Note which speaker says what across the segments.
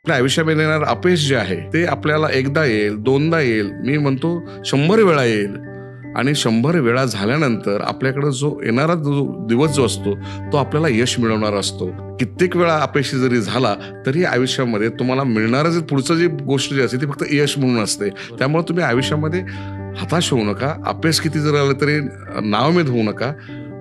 Speaker 1: आपल्या आयुष्यामध्ये येणार अपयश जे आहे ते आपल्याला एकदा येईल, दोनदा येईल, मी म्हणतो 100 वेळा येईल. आणि 100 वेळा झाल्यानंतर आपल्याकडे जो येणारा जो दिवस जो असतो तो आपल्याला यश मिळवणारा असतो. कित्येक वेळा अपयशी जरी झाला तरी आयुष्यामध्ये तुम्हाला मिळणारं जे पुढचं जी गोष्ट जी असते ती फक्त यश म्हणून असते. त्यामुळे तुम्ही आयुष्यामध्ये हताश होऊ नका. अपयश किती जर आलं तरी नाउमेद होऊ नका.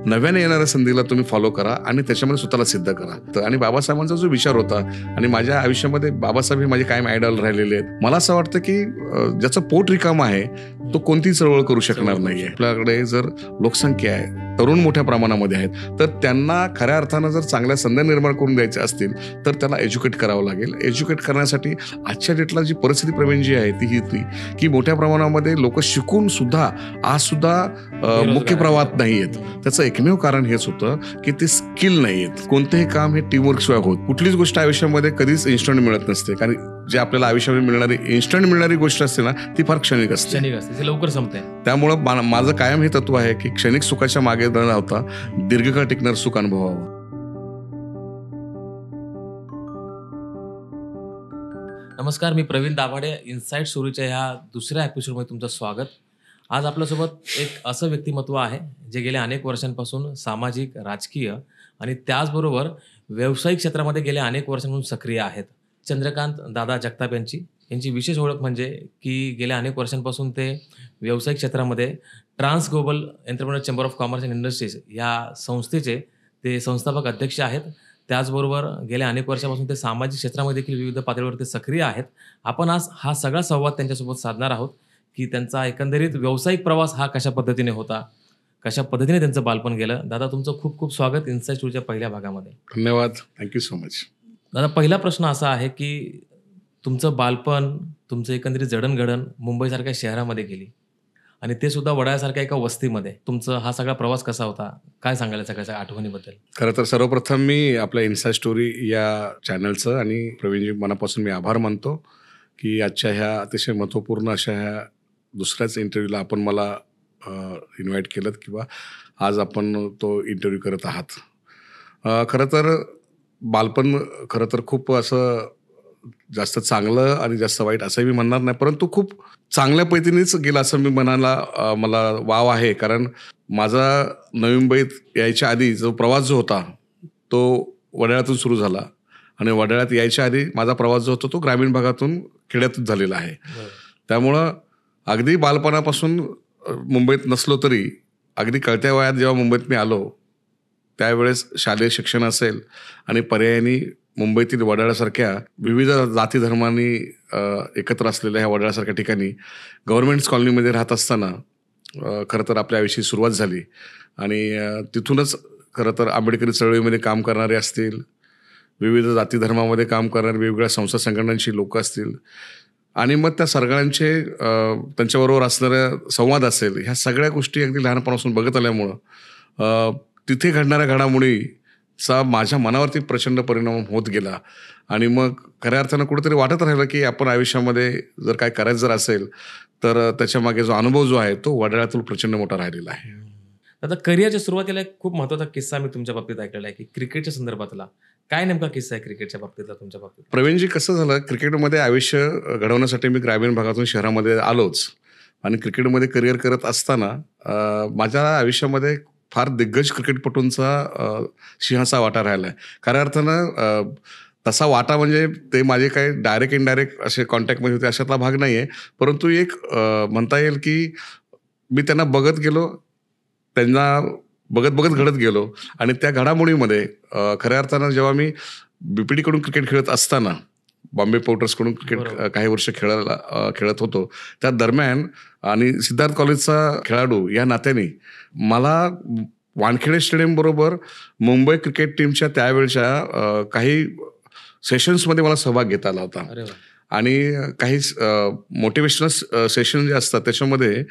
Speaker 1: नव्याने येणाऱ्या संधीला तुम्ही फॉलो करा आणि त्याच्यामध्ये स्वतःला सिद्ध करा. आणि बाबासाहेबांचा जो विचार होता, आणि माझ्या आयुष्यामध्ये बाबासाहेब हे माझे कायम आयडॉल राहिलेले आहेत. मला असं वाटतं की ज्याचं पोट रिकाम आहे तो कोणतीही चळवळ करू शकणार नाहीये. आपल्याकडे जर लोकसंख्या आहे, तरुण मोठ्या प्रमाणामध्ये आहेत, तर त्यांना खऱ्या अर्थानं जर चांगल्या संधी निर्माण करून द्यायच्या असतील तर त्याला एज्युकेट करावं लागेल. एज्युकेट करण्यासाठी आजच्या डेटला जी परिस्थिती प्रवीण जी आहे ती ही की मोठ्या प्रमाणामध्ये लोक शिकून सुद्धा आज सुद्धा मुख्य प्रवाहात नाही आहेत. त्याचं एकमेव कारण हेच होतं की ते स्किल नाही आहेत. कोणतेही काम हे टीमवर्क शिवाय होत. कुठलीच गोष्ट आयुष्यामध्ये कधीच इन्स्टंट मिळत नसते, कारण जे आपल्याला आयुष्यामध्ये मिळणारी इन्स्टंट मिळणारी गोष्ट असते ना ती फार क्षणिक असते,
Speaker 2: लवकर संपते.
Speaker 1: त्यामुळं माझं कायम हे तत्व आहे की क्षणिक सुखाच्या मागे न धावता दीर्घकाळ टिकणार सुख अनुभवावं.
Speaker 2: नमस्कार, मी प्रवीण दाभाडे. इनसाइट स्टोरीच्या ह्या दुसऱ्या एपिसोडमध्ये तुमचं स्वागत. आज आपल्यासोबत एक असं व्यक्तिमत्व आहे जे गेल्या अनेक वर्षांपासून सामाजिक, राजकीय आणि त्याचबरोबर व्यावसायिक क्षेत्रामध्ये गेल्या अनेक वर्षांपासून सक्रिय आहेत. चंद्रकांत दादा जगताप यांची विशेष ओळख म्हणजे की गेल्या अनेक वर्षांपासून ते व्यावसायिक क्षेत्रामध्ये trans global entrepreneur chamber of commerce and industries या संस्थेचे ते संस्थापक अध्यक्ष आहेत. त्याचबरोबर गेल्या अनेक वर्षापासून ते सामाजिक क्षेत्रामध्ये देखील विविध पातळीवर ते सक्रिय आहेत. आपण आज हा सगळा संवाद त्यांच्यासोबत साधणार आहोत की त्यांचा एकंदरीत व्यावसायिक प्रवास हा कशा पद्धतीने होता, कशा पद्धतीने त्यांचं बालपण गेलं. दादा, तुमचं खूप खूप स्वागत इनसाइट स्टोरीच्या पहिल्या भागामध्ये.
Speaker 1: धन्यवाद, थँक्यू सो मच.
Speaker 2: दादा, पहिला प्रश्न असा आहे की तुमचं बालपण, तुमचं एकंदरीत जडणघडण मुंबईसारख्या शहरामध्ये गेली आणि ते सुद्धा वडाळ्यासारख्या एका वस्तीमध्ये. तुमचा हा सगळा प्रवास कसा होता, काय सांगायला सगळ्या आठवणीबद्दल?
Speaker 1: खरं तर सर्वप्रथम मी आपल्या इनसाइट स्टोरी या चॅनलचं आणि प्रवीणजी मनापासून मी आभार मानतो की आजच्या ह्या अतिशय महत्त्वपूर्ण अशा ह्या दुसऱ्याच इंटरव्ह्यूला आपण मला इन्व्हाइट केलं किंवा आज आपण तो इंटरव्ह्यू करत आहात. खरं तर बालपण खरं तर खूप असं जास्त चांगलं आणि जास्त वाईट असंही मी म्हणणार नाही, परंतु खूप चांगल्या पद्धतीनेच गेलं असं मी म्हणायला मला वाव आहे. कारण माझा नवी मुंबईत यायच्या आधी जो प्रवास जो होता तो वडाळ्यातून सुरू झाला आणि वडाळ्यात यायच्या आधी माझा प्रवास जो होता तो ग्रामीण भागातून खेड्यातून झालेला आहे. त्यामुळं अगदी बालपणापासून मुंबईत नसलो तरी अगदी कळत्या वयात जेव्हा मुंबईत मी आलो त्यावेळेस शालेय शिक्षण असेल आणि पर्यायाने मुंबईतील वडाळ्यासारख्या विविध जाती धर्मांनी एकत्र असलेल्या ह्या वडाळ्यासारख्या ठिकाणी गव्हर्नमेंट्स कॉलनीमध्ये राहत असताना खरं तर आपल्या आयुष्याची सुरुवात झाली. आणि तिथूनच खरं तर आंबेडकरी चळवळीमध्ये काम करणारे असतील, विविध जाती धर्मामध्ये काम करणारे वेगवेगळ्या संस्था संघटनांची लोक असतील आणि मग त्या सगळ्यांचे त्यांच्याबरोबर असणाऱ्या संवाद असेल, ह्या सगळ्या गोष्टी अगदी लहानपणापासून बघत आल्यामुळं तिथे घडणाऱ्या घडामोडीचा माझ्या मनावरती प्रचंड परिणाम होत गेला. आणि मग खऱ्या अर्थानं कुठेतरी वाटत राहिलं की आपण आयुष्यामध्ये जर काय करायचं जर असेल तर त्याच्या मागे जो अनुभव जो आहे तो वडाळ्यातून प्रचंड मोठा राहिलेला आहे.
Speaker 2: आता करिअरच्या सुरुवातीला एक खूप महत्त्वाचा किस्सा मी तुमच्या बाबतीत ऐकलेला आहे की क्रिकेटच्या संदर्भातला. काय नेमका किस्सा आहे क्रिकेटच्या बाबतीतला तुमच्या बाबतीत?
Speaker 1: प्रवीणजी, कसं झालं, क्रिकेटमध्ये आयुष्य घडवण्यासाठी मी ग्रामीण भागातून शहरामध्ये आलोच आणि क्रिकेटमध्ये करिअर करत असताना माझ्या आयुष्यामध्ये फार दिग्गज क्रिकेटपटूंचा सिंहाचा वाटा राहिला आहे. खऱ्या अर्थानं तसा वाटा म्हणजे ते माझे काही डायरेक्ट इनडायरेक्ट असे कॉन्टॅक्टमध्ये होते अशातला भाग नाही आहे, परंतु एक म्हणता येईल की मी त्यांना बघत गेलो, त्यांना बघत बघत घडत गेलो आणि त्या घडामोडीमध्ये खऱ्या अर्थानं जेव्हा मी BPD-कडून क्रिकेट खेळत असताना बॉम्बे पोर्टर्सकडून क्रिकेट काही वर्ष खेळत होतो त्या दरम्यान आणि सिद्धार्थ कॉलेजचा खेळाडू या नात्याने मला वानखेडे स्टेडियम बरोबर मुंबई क्रिकेट टीमच्या त्यावेळच्या काही सेशन्समध्ये मला सहभाग घेता आला होता. आणि काही मोटिवेशनल सेशन जे असतात त्याच्यामध्ये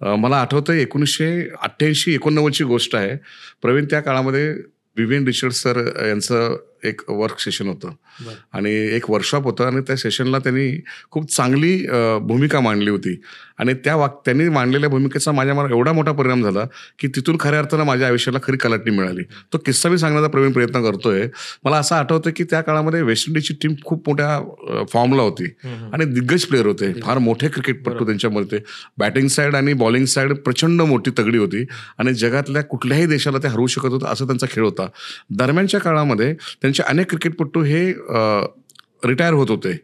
Speaker 1: मला आठवतं 1988-89ची गोष्ट आहे. प्रवीण, त्या काळामध्ये विवियन रिचर्ड सर यांचं एक वर्क सेशन होतं
Speaker 2: बरं.
Speaker 1: आणि एक वर्कशॉप होतं आणि त्या सेशनला त्यांनी खूप चांगली भूमिका मांडली होती आणि त्यांनी मांडलेल्या भूमिकेचा माझ्या मनावर एवढा मोठा परिणाम झाला की तिथून खऱ्या अर्थानं माझ्या आयुष्याला खरी कलाटणी मिळाली. तो किस्सा मी सांगण्याचा प्रयत्न करतोय. मला असं आठवतं की त्या काळामध्ये वेस्ट इंडिजची टीम खूप मोठ्या फॉर्मला होती आणि दिग्गज प्लेअर होते, फार मोठे क्रिकेटपटू त्यांच्यामध्ये. बॅटिंग साईड आणि बॉलिंग साईड प्रचंड मोठी तगडी होती आणि जगातल्या कुठल्याही देशाला ते हरवू शकत होतं असं त्यांचा खेळ होता. दरम्यानच्या काळामध्ये त्यांचे अनेक क्रिकेटपटू हे रिटायर होत होते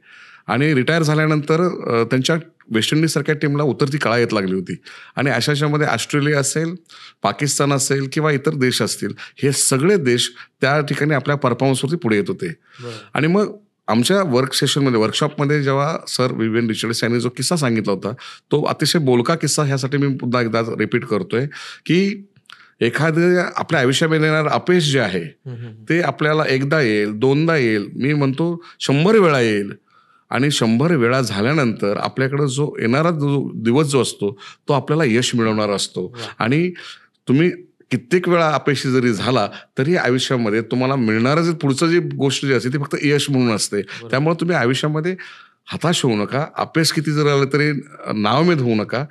Speaker 1: आणि रिटायर झाल्यानंतर त्यांच्या वेस्ट इंडिजसारख्या टीमला उतरती कळा येत लागली होती आणि अशामध्ये ऑस्ट्रेलिया असेल, पाकिस्तान असेल किंवा इतर देश असतील, हे सगळे देश त्या ठिकाणी आपल्या परफॉर्मन्सवरती पुढे येत होते. आणि मग आमच्या वर्कशॉपमध्ये जेव्हा सर विवियन रिचर्ड्स यांनी जो किस्सा सांगितला होता तो अतिशय बोलका किस्सा, ह्यासाठी मी पुन्हा एकदा रिपीट करतोय की एखाद्या आपल्या आयुष्यामध्ये येणारं अपयश जे आहे ते आपल्याला एकदा येईल, दोनदा येईल, मी म्हणतो 100 वेळा येईल आणि 100 वेळा झाल्यानंतर आपल्याकडे जो येणारा दिवस जो असतो तो आपल्याला यश मिळवणारा असतो. आणि तुम्ही कित्येक वेळा अपयशी जरी झाला तरी आयुष्यामध्ये तुम्हाला मिळणारं जे पुढचं जी गोष्ट जी असते ती फक्त यश म्हणून असते. त्यामुळे तुम्ही आयुष्यामध्ये हताश होऊ नका, अपयश किती जर आलं तरी नावमेद होऊ नका,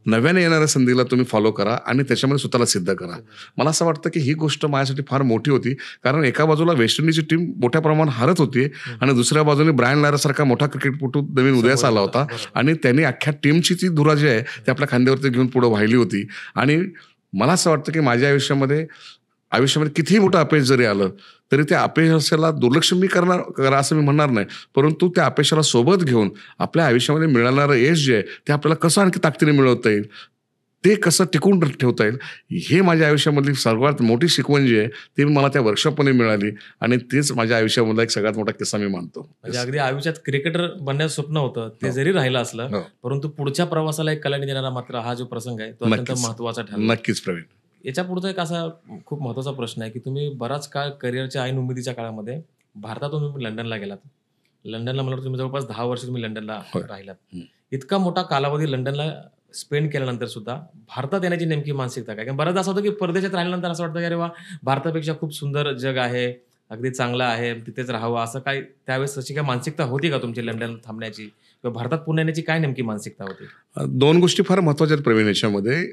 Speaker 1: नव्याने येणाऱ्या संधीला तुम्ही फॉलो करा आणि त्याच्यामध्ये स्वतःला सिद्ध करा. मला असं वाटतं की ही गोष्ट माझ्यासाठी फार मोठी होती, कारण एका बाजूला वेस्ट इंडिजची टीम मोठ्या प्रमाणात हारत होती आणि दुसऱ्या बाजूने ब्रायन लारासारखा मोठा क्रिकेटपटू नवीन उदयास आला होता आणि त्यांनी अख्ख्या टीमची ती धुरा जी आहे ती आपल्या खांद्यावरती घेऊन पुढे वाहिली होती. आणि मला असं वाटतं की माझ्या आयुष्यामध्ये कितीही मोठं अपयश जरी आलं तरी त्या अपयशाला दुर्लक्ष मी करा असं मी म्हणणार नाही, परंतु त्या अपयशाला सोबत घेऊन आपल्या आयुष्यामध्ये मिळणारं यश जे आहे ते आपल्याला कसं आणखी ताकदीने मिळवता येईल, ते कसं टिकून ठेवता येईल, हे माझ्या आयुष्यामधली सर्वात मोठी शिकवण जी आहे ती मला त्या वर्कशॉपमध्ये मिळाली आणि तेच माझ्या आयुष्यामधला एक सगळ्यात मोठा किस्सा मी मानतो.
Speaker 2: म्हणजे अगदी आयुष्यात क्रिकेटर बनण्याचं स्वप्न होतं ते जरी राहिलं असलं परंतु पुढच्या प्रवासाला एक कलाटणी देणारा मात्र हा जो प्रसंग आहे तो अत्यंत महत्वाचा ठरला.
Speaker 1: नक्कीच प्रवीण.
Speaker 2: याच्या पुढचा एक असा खूप महत्वाचा प्रश्न आहे की तुम्ही बराच काळ करिअरच्या ऐन उमेदीच्या काळामध्ये भारतातून तुम्ही लंडनला गेलात. लंडनला मला तुम्ही जवळपास 10 वर्ष तुम्ही लंडनला राहिलात. इतका मोठा कालावधी लंडनला स्पेंड केल्यानंतर सुद्धा भारतात येण्याची नेमकी मानसिकता काय? कारण बऱ्याच असं होतं की परदेशात राहिल्यानंतर असं वाटतं की अरे वा, भारतापेक्षा खूप सुंदर जग आहे, अगदी चांगलं आहे, तिथेच राहावं, असं काय त्यावेळेस अशी काय मानसिकता होती का तुमची लंडन थांबण्याची किंवा भारतात पुन्हा येण्याची काय नेमकी मानसिकता होती?
Speaker 1: 2 गोष्टी फार महत्वाच्या आहेत प्रवीण याच्यामध्ये.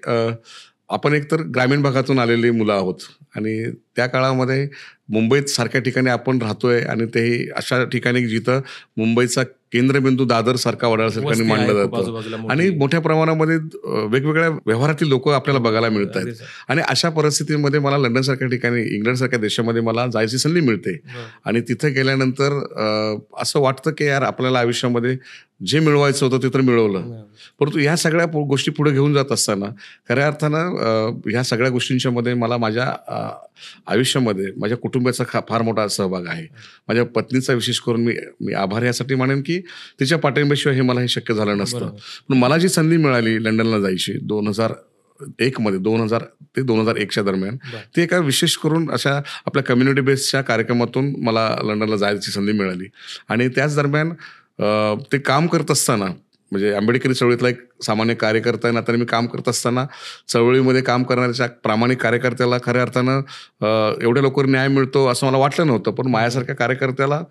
Speaker 1: आपण एकतर ग्रामीण भागातून आलेली मुलं आहोत आणि त्या काळामध्ये मुंबईत सारख्या ठिकाणी आपण राहतोय आणि तेही अशा ठिकाणी जिथं मुंबईचा केंद्रबिंदू दादर सारखा वडाळसारखा मांडलं जातं आणि मोठ्या प्रमाणामध्ये वेगवेगळ्या व्यवहारातील लोक आपल्याला बघायला मिळत आहेत. आणि अशा परिस्थितीमध्ये मला लंडन सारख्या ठिकाणी, इंग्लंड सारख्या देशामध्ये मला जायची संधी मिळते आणि तिथे गेल्यानंतर असं वाटतं की यार आपल्याला आयुष्यामध्ये जे मिळवायचं होतं ते तर मिळवलं, परंतु ह्या सगळ्या गोष्टी पुढे घेऊन जात असताना खऱ्या अर्थानं ह्या सगळ्या गोष्टींच्या मध्ये मला माझ्या आयुष्यामध्ये माझ्या कुटुंबाचा फार मोठा सहभाग आहे. माझ्या पत्नीचा विशेष करून मी आभार यासाठी मानेन की तिच्या पाठिंब्याशिवाय हे मला हे शक्य झालं नसतं. पण मला जी संधी मिळाली लंडनला जायची 2001 मध्ये, 2000 ते 2001च्या दरम्यान, ते एका विशेष करून अशा आपल्या कम्युनिटी बेसच्या कार्यक्रमातून मला लंडनला जायची संधी मिळाली. आणि त्याच दरम्यान ते काम करत असताना, म्हणजे आंबेडकरी चळवळीतला एक सामान्य कार्यकर्ता आहे, आता मी काम करत असताना चळवळीमध्ये काम करणाऱ्या प्रामाणिक कार्यकर्त्याला खऱ्या अर्थानं एवढ्या लवकर न्याय मिळतो असं मला वाटलं नव्हतं, पण माझ्यासारख्या कार्यकर्त्याला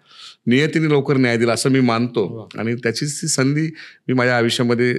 Speaker 1: नियतीने लवकर न्याय दिला असं मी मानतो आणि त्याचीच ती संधी मी माझ्या आयुष्यामध्ये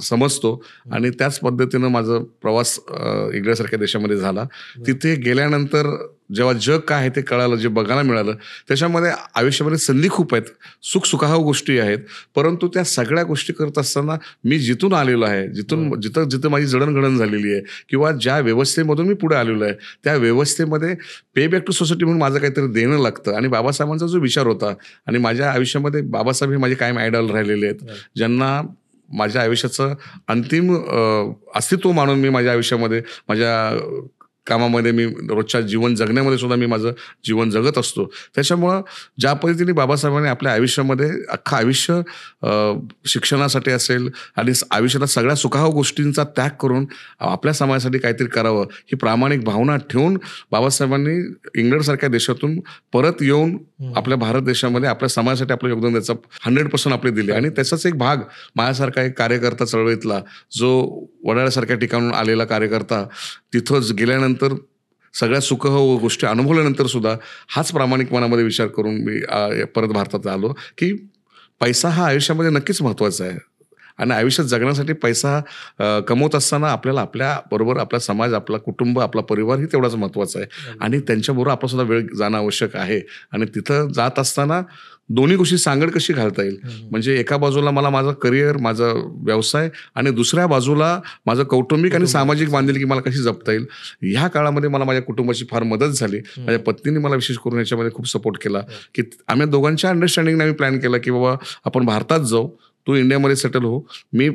Speaker 1: समजतो. आणि त्याच पद्धतीनं माझा प्रवास इंग्लंडसारख्या देशामध्ये झाला. तिथे गेल्यानंतर जेव्हा जग काय आहे ते कळालं, जे बघायला मिळालं, त्याच्यामध्ये आयुष्यामध्ये संधी खूप आहेत, सुखसुखावह गोष्टी आहेत, परंतु त्या सगळ्या गोष्टी करत असताना मी जिथून आलेलो आहे, जिथं माझी जडणघडण झालेली आहे किंवा ज्या व्यवस्थेमधून मी पुढे आलेलो आहे त्या व्यवस्थेमध्ये पे बॅक टू सोसायटी म्हणून माझं काहीतरी देणं लागतं. आणि बाबासाहेबांचा जो विचार होता, आणि माझ्या आयुष्यामध्ये बाबासाहेब हे माझे कायम आयडॉल राहिलेले आहेत, ज्यांना माझ्या आयुष्याचं अंतिम अस्तित्व मानून मी माझ्या आयुष्यामध्ये, माझ्या कामामध्ये, मी रोजच्या जीवन जगण्यामध्ये सुद्धा मी माझं जीवन जगत असतो. त्याच्यामुळं ज्या पद्धतीने बाबासाहेबांनी आपल्या आयुष्यामध्ये अख्खं आयुष्य शिक्षणासाठी असेल आणि आयुष्यात सगळ्या सुखावह गोष्टींचा त्याग करून आपल्या समाजासाठी काहीतरी करावं ही प्रामाणिक भावना ठेवून बाबासाहेबांनी इंग्लंडसारख्या देशातून परत येऊन आपल्या भारत देशामध्ये आपल्या समाजासाठी आपलं योगदान द्यायचं 100% आपले दिले. आणि त्याचाच एक भाग माझ्यासारखा एक कार्यकर्ता चळवळीतला, जो वडाळ्यासारख्या ठिकाणून आलेला कार्यकर्ता, तिथंच गेल्यानंतर सगळ्या सुख गोष्टी अनुभवल्यानंतर सुद्धा हाच प्रामाणिक मनामध्ये विचार करून मी परत भारतात आलो की पैसा हा आयुष्यामध्ये नक्कीच महत्त्वाचा आहे आणि आयुष्यात जगण्यासाठी पैसा कमवत असताना आपल्याला आपल्याबरोबर आपला समाज, आपला कुटुंब, आपला परिवार ही तेवढाच महत्त्वाचा आहे आणि त्यांच्याबरोबर आपला सुद्धा वेळ जाणं आवश्यक आहे. आणि तिथं जात असताना दोन्ही गोष्टी सांगड कशी घालता येईल, म्हणजे एका बाजूला मला माझं करिअर, माझा व्यवसाय आणि दुसऱ्या बाजूला माझं कौटुंबिक आणि सामाजिक बांधिलकी मला कशी जपता येईल. ह्या काळामध्ये मला माझ्या कुटुंबाची फार मदत झाली. माझ्या पत्नीने मला विशेष करून याच्यामध्ये खूप सपोर्ट केला की आम्ही दोघांच्या अंडरस्टँडिंगने आम्ही प्लॅन केला की बाबा आपण भारतात जाऊ, तू इंडियामध्ये सेटल हो, मी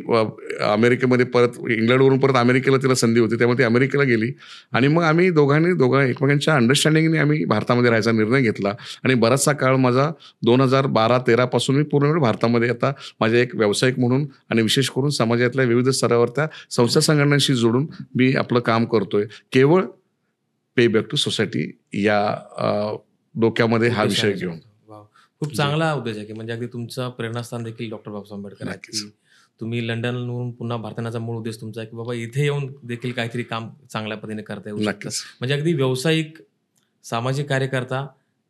Speaker 1: अमेरिकेमध्ये परत इंग्लंडवरून परत अमेरिकेला तिला संधी होती त्यामुळे ती अमेरिकेला गेली आणि मग आम्ही दोघं एकमेकांच्या अंडरस्टँडिंगने आम्ही भारतामध्ये राहायचा निर्णय घेतला आणि बराचसा काळ माझा 2012-13 पासून मी पूर्ण वेळ भारतामध्ये आता माझ्या एक व्यावसायिक म्हणून आणि विशेष करून समाजातल्या विविध स्तरावर त्या संस्था संघटनांशी जोडून मी आपलं काम करतोय, केवळ पे बॅक टू सोसायटी या डोक्यामध्ये हा विषय घेऊन.
Speaker 2: खूप चांगला उद्देश आहे की म्हणजे अगदी तुमचं प्रेरणास्थान देखील डॉक्टर बाबासाहेब आंबेडकर आहे की तुम्ही लंडनवरून पुन्हा भारत येण्याचा मूळ उद्देश तुमचा आहे की बाबा इथे येऊन देखील काहीतरी काम चांगल्या पद्धतीने करता येऊ शकतं. म्हणजे अगदी व्यावसायिक, सामाजिक कार्यकर्ता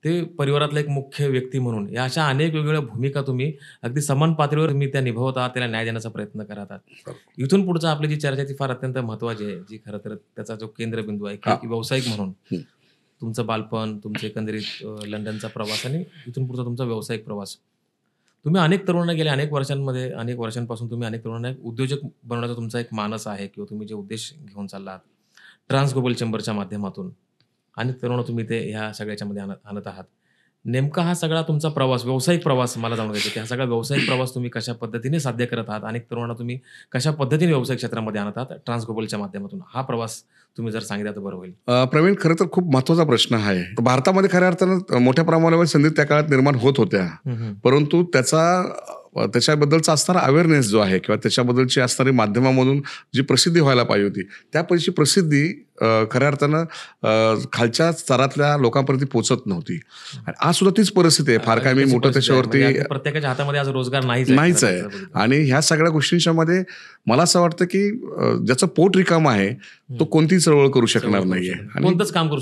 Speaker 2: ते परिवारातला एक मुख्य व्यक्ती म्हणून या अशा अनेक वेगवेगळ्या भूमिका तुम्ही अगदी समान पातळीवर तुम्ही त्या निभावत आहात, त्याला न्याय देण्याचा प्रयत्न करत आहात. इथून पुढचा आपली जी चर्चा ती फार अत्यंत महत्त्वाची आहे, जी खरं तर त्याचा जो केंद्रबिंदू आहे की व्यावसायिक म्हणून तुमचं बालपण, तुमचं एकंदरीत लंडनचा प्रवास आणि इथून पुढचा तुमचा व्यावसायिक प्रवास. तुम्ही अनेक तरुणांना गेल्या अनेक वर्षांपासून तुम्ही अनेक तरुणांना एक उद्योजक बनवण्याचा तुमचा एक मानस आहे किंवा तुम्ही जे उद्देश घेऊन चालला आहात ट्रान्स ग्लोबल चेंबरच्या माध्यमातून अनेक तरुण तुम्ही ते ह्या सगळ्याच्यामध्ये आणत आहात. नेमका हा सगळा तुमचा प्रवास, व्यावसायिक प्रवास मला जाणून घ्यायचा की हा सगळा व्यावसायिक प्रवास तुम्ही कशा पद्धतीने साध्य करत आहात, अनेक तरुणांना तुम्ही कशा पद्धतीने व्यावसायिक क्षेत्रामध्ये आणत आहात ट्रान्स ग्लोबलच्या माध्यमातून, हा प्रवास तुम्ही जर सांगितला तर बरं होईल.
Speaker 1: प्रवीण, खरं तर खूप महत्त्वाचा प्रश्न आहे. भारतामध्ये खऱ्या अर्थानं मोठ्या प्रमाणावर संधी त्या काळात निर्माण होत होत्या, परंतु त्याच्याबद्दलचा असणारा अवेअरनेस जो आहे किंवा त्याच्याबद्दलची असणारी माध्यमामधून जी प्रसिद्धी व्हायला पाहिजे होती त्यापैकी प्रसिद्धी खऱ्या अर्थानं खालच्या स्तरातल्या लोकांपर्यंत पोहोचत नव्हती. आणि आज सुद्धा तीच परिस्थिती आहे. फार काय मी मोठं त्याच्यावरती
Speaker 2: प्रत्येकाच्या हातामध्ये आज रोजगार
Speaker 1: नाहीच आहे. आणि ह्या सगळ्या गोष्टींच्या मध्ये मला असं वाटतं की ज्याचं पोट रिकाम आहे तो कोणतीही चळवळ करू शकणार नाहीये आणि
Speaker 2: कोणतंच काम करू